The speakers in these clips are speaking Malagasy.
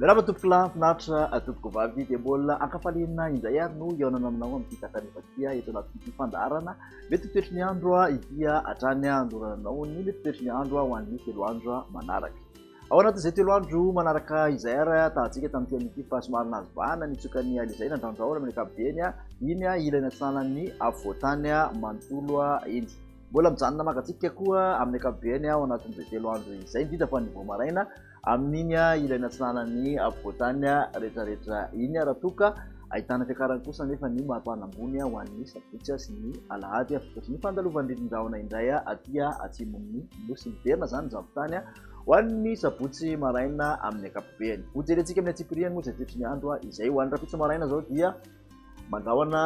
Mirava tompoko lahy finaritra tompoko vavy dia mbola ankafaliana indray ary no iaonana aminao amin'ity takanifa tia eto anatin'ity fandaharana mety toetry ny andro itia hatrany andorananao ny mety toetry ny andro ho an'ny 3 andro manaraka. Ao anatin'izay 3 andro manaraka izay ary tahantsika tamin'ity amin'ity fa somary nazobahana nitsoka ny alizay nandraondraona amin'ny ankapobeny iny ilaina tsanany avoatany manontolo iny. Mbola mijanona makatsika koa amin'ny ankapobeny ao anatin'izay 3 andro izay indrindra fa ny voamaraina amin'iny ilaina tsanany avoatany rehetrarehetra iny raha toka ahitana fiakarany kosa nefa ny mahapanambony ho an'ny sabotsy sy ny alahady afakotry ny fandalovany rindraona indray aty atsimon'ny nosy miverina zany zavotany ho an'ny sabotsy maraina amin'ny ankapobeny. Hojerentsika amin'ny atsipiriany moa zay toetry ny andro izay ho an'ny rapitso maraina zao dia mandrahona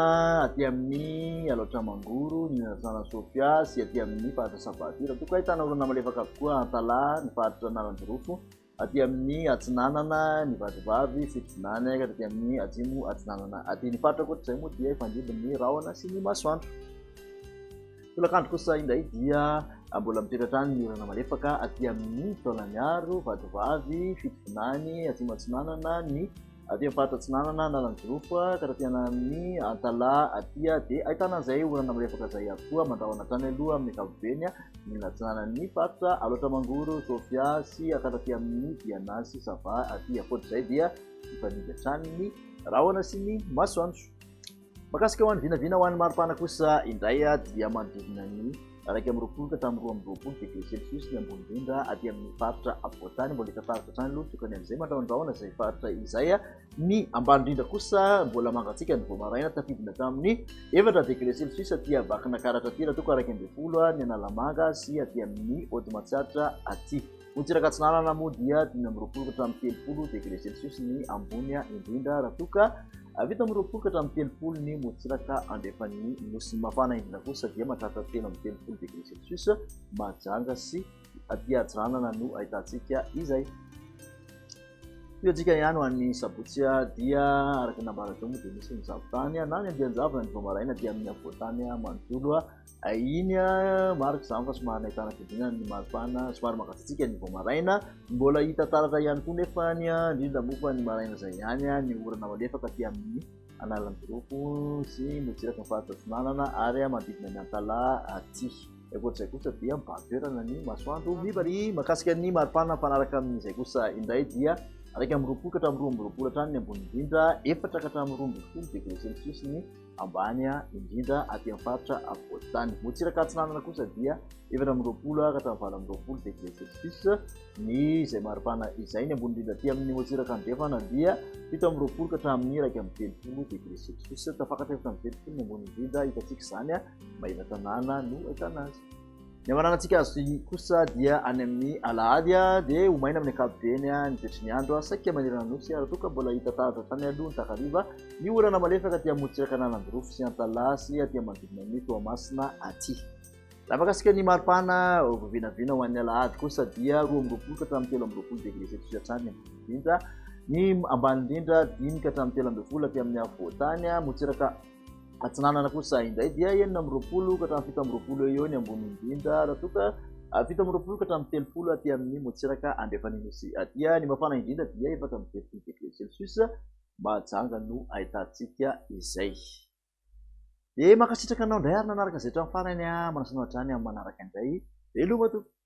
aty amin'ny aloatra mangoro ny nasana sofia sy aty amin'ny faritra sabady raha toka ahitana olona malefaka koa antalahy ny faritra nalandrofo aty amin'ny atsinanana ny vadivavy fitsinany aty amin'ny atsimo atsinanana aty ny faritra koatr'izay moa dia ifandimby ny rahona sy ny masoandro. Tolakandro kosa indray dia mbola mitoetratrany ny orana malefaka aty amin'ny taolaniaro vadivavy fitsinany atsimo atsinanana ny aty amin'ny faritra atsinanana nalandrofo karaha ny antalahy aty dia ahitana an'izay orana malefaka izay koa mandrahona hatrany aloha amin'ny ankapobeny ny atsinanan'ny faritra aloatra mangoro sofia sy karaha amin'ny dianasy sava aty akoatr'izay dia ifanimby hatrany ny rahona sy ny masoandro. Makasika ho an'ny vinavina ho an'ny maripana kosa indray dia manodidina ny 1.20 ka 2.20 degré celsius ny ambony indrindra aty amin'ny faritra avoatany mbola hitantaraka hatrany aloha tokany amin'izay mandrahondrahona izay faritra izay ny ambany indrindra kosa mbola mangatsika ny voamaraina tafidina tamin'ny 4 degré celsius aty avakina karatra aty raha toka 1.20 ny analamanga sy aty amin'ny odimatsiatra aty. Motsiraka atsinanana moa dia 20 ka 30 degré celsius ny ambony indrindra raha toka vita 20 ka 30 ny motsiraka andefan'ny nosy mafana indrindra kosa dia mahatratra 30 degré celsius majanga sy aty atsiranana no ahitantsika izay. Ioantsika ihany ho an'ny sabotsy dia araka nambarazao moa dia misy ny zavotany na ny andianjavona ny voamaraina dia amin'ny avoatany manontolo iny marika izany fa somary nahitana fidinana ny maripana somary makatsitsika ny voamaraina mbola hita taratra ihany koa nefa ny indrindra moa fa ny maraina izay ihany ny orana malefaka aty amin'ny analandrofo sy motsiraka ny faritra atsinanana ary manodidina ny antalahy aty. Akoatr'izay kosa dia mibahan-toerana ny masoandro mibary. Makasika ny maripana mifanaraka amin'izay kosa indray dia 1.20 ka 2.20 hatrany ny ambony indrindra 4 ka 2.20 degré celsius ny ambany indrindra aty amin'ny faritra avoatany. Motsiraka atsinanana kosa dia 4.20 ka 9.20 degré celsius ny izay maripana izay ny ambony indrindra aty amin'ny motsiraka andrefana dia 7.20 ka hatramin'ny 1.30 degré celsius tafakatra 7.30 ny ambony indrindra hitantsika izany mahina tanàna no ahitana azy. Ny amaranantsika azy kosa dia any amin'ny alahady dia homaina amin'ny ankapobeny ny toetry ny andro saika manerana nosy raha toka mbola hita taratra tany aloha ny takariva ny orana malefaka aty amin'ny motsiraka analandrofo sy antalahy sy aty manodidina ny toamasina aty. Raha makasika ny maripana vinavina ho an'ny alahady kosa dia 2.20 ka 3.30 degré celsius hatrany indrindra ny ambany indrindra 5 ka 3.30 aty amin'ny avoatany motsiraka atsinanana kosa indray dia 9.20 ka 7.20 eo ny ambony indrindra raha toka 7.20 ka 30 aty amin'ny motsiraka andefany nosy aty ny mafana indrindra dia 4.30 degré celsius majanga no ahitantsika izay. Dia makasitraka anao indray ary nanaraka izay hatramin'ny farany manasanao hatrany amin'ny manaraka indray veloma tompoko.